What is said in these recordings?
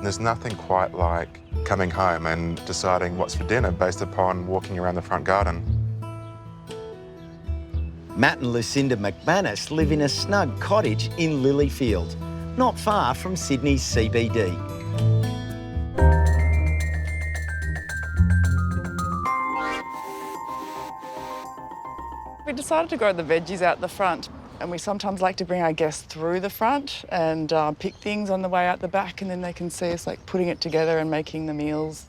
There's nothing quite like coming home and deciding what's for dinner based upon walking around the front garden. Matt and Lucinda McManus live in a snug cottage in Lilyfield, not far from Sydney's CBD. We decided to grow the veggies out the front, and we sometimes like to bring our guests through the front and pick things on the way out the back, and then they can see us like putting it together and making the meals.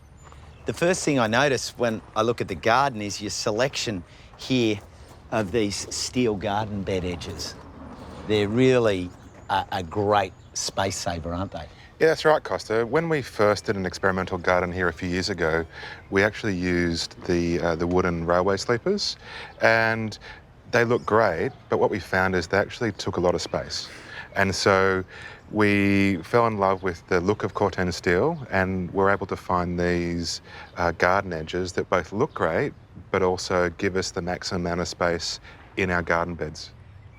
The first thing I notice when I look at the garden is your selection here of these steel garden bed edges. They're really a great space saver, aren't they? Yeah, that's right, Costa. When we first did an experimental garden here a few years ago, we actually used the wooden railway sleepers, and they look great, but what we found is they actually took a lot of space. And so we fell in love with the look of Corten steel, and we're able to find these garden edges that both look great, but also give us the maximum amount of space in our garden beds.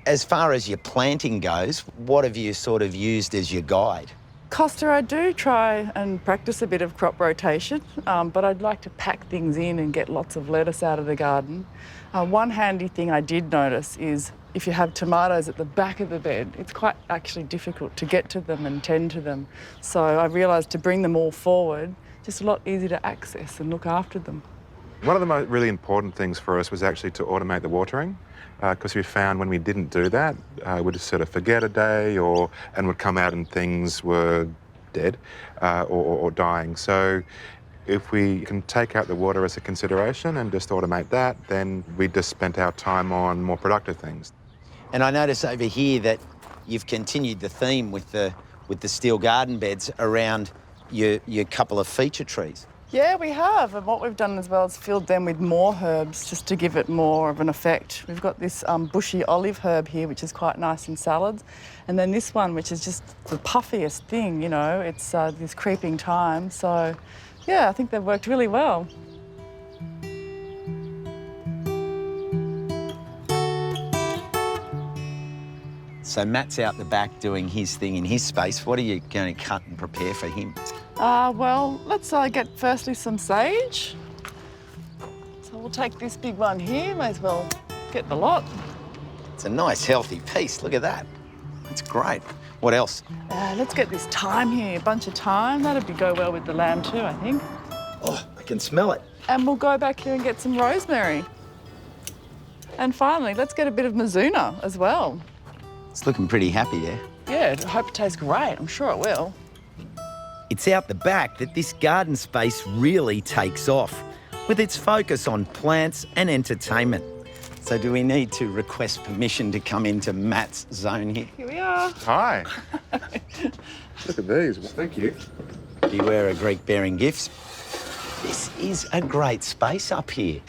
As far as your planting goes, what have you sort of used as your guide? Costa, I do try and practice a bit of crop rotation, but I'd like to pack things in and get lots of lettuce out of the garden. One handy thing I did notice is if you have tomatoes at the back of the bed, it's quite actually difficult to get to them and tend to them. So I realised to bring them all forward, just a lot easier to access and look after them. One of the really important things for us was actually to automate the watering, because we found when we didn't do that, we'd just sort of forget a day and would come out and things were dead or dying. So if we can take out the water as a consideration and just automate that, then we just spent our time on more productive things. And I notice over here that you've continued the theme with the steel garden beds around your couple of feature trees. Yeah, we have, and what we've done as well is filled them with more herbs just to give it more of an effect. We've got this bushy olive herb here, which is quite nice in salads, and then this one, which is just the puffiest thing, you know, it's this creeping thyme. So, yeah, I think they've worked really well. So Matt's out the back doing his thing in his space. What are you going to cut and prepare for him? Well, let's get firstly some sage. So we'll take this big one here, may as well get the lot. It's a nice healthy piece, look at that. That's great. What else? Let's get this thyme here, a bunch of thyme. That'd go well with the lamb too, I think. Oh, I can smell it. And we'll go back here and get some rosemary. And finally, let's get a bit of mizuna as well. It's looking pretty happy there. Yeah, I hope it tastes great. I'm sure it will. It's out the back that this garden space really takes off, with its focus on plants and entertainment. So do we need to request permission to come into Matt's zone here? Here we are. Hi. Look at these. Thank you. Beware of Greek bearing gifts. This is a great space up here.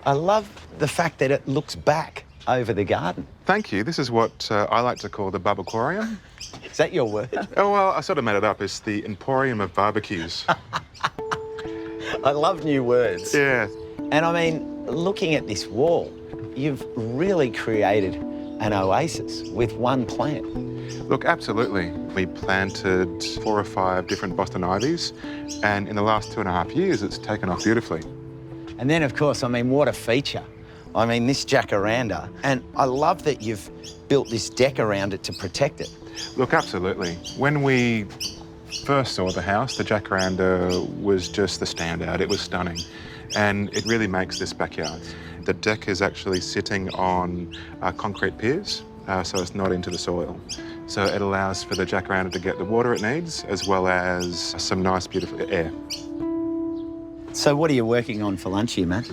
I love the fact that it looks back over the garden. Thank you. This is what I like to call the barbacoreum. Is that your word? Oh, well, I sort of made it up. It's the emporium of barbecues. I love new words. Yeah. And I mean, looking at this wall, you've really created an oasis with one plant. Look, absolutely. We planted 4 or 5 different Boston ivies, and in the last 2.5 years, it's taken off beautifully. And then, of course, I mean, what a feature. I mean, this jacaranda, and I love that you've built this deck around it to protect it. Look, absolutely. When we first saw the house, the jacaranda was just the standout. It was stunning, and it really makes this backyard. The deck is actually sitting on concrete piers, so it's not into the soil. So it allows for the jacaranda to get the water it needs, as well as some nice, beautiful air. So what are you working on for lunch here, Matt?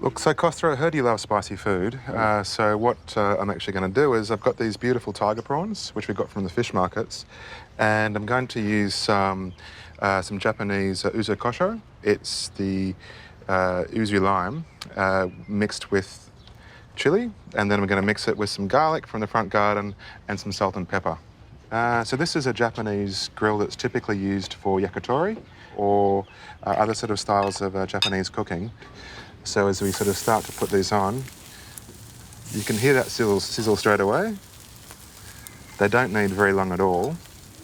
Look, so Costa, I heard you love spicy food. So what I'm actually going to do is I've got these beautiful tiger prawns, which we got from the fish markets, and I'm going to use some Japanese uzu kosho. It's the uzu lime mixed with chili, and then we're going to mix it with some garlic from the front garden and some salt and pepper. So this is a Japanese grill that's typically used for yakitori or other sort of styles of Japanese cooking. So as we sort of start to put these on, you can hear that sizzle straight away. They don't need very long at all.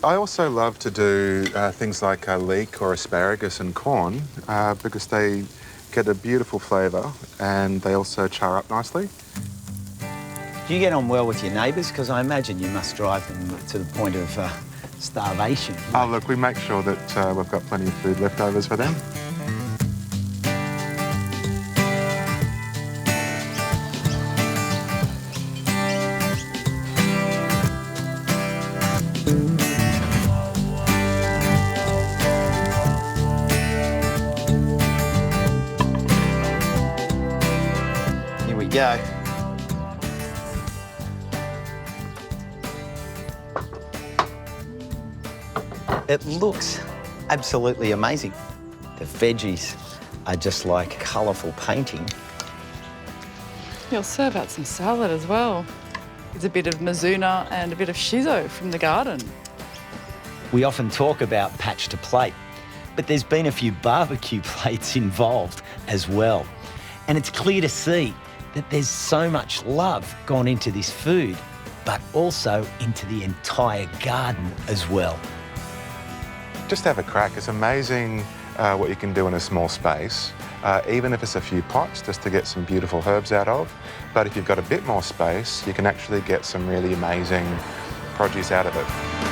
I also love to do things like leek or asparagus and corn because they get a beautiful flavour and they also char up nicely. Do you get on well with your neighbours? Because I imagine you must drive them to the point of starvation. Oh, look, we make sure that we've got plenty of food leftovers for them. Here we go. It looks absolutely amazing. The veggies are just like colourful painting. You'll serve out some salad as well. It's a bit of mizuna and a bit of shiso from the garden. We often talk about patch to plate, but there's been a few barbecue plates involved as well. And it's clear to see that there's so much love gone into this food, but also into the entire garden as well. Just have a crack. It's amazing what you can do in a small space, even if it's a few pots just to get some beautiful herbs out of. But if you've got a bit more space, you can actually get some really amazing produce out of it.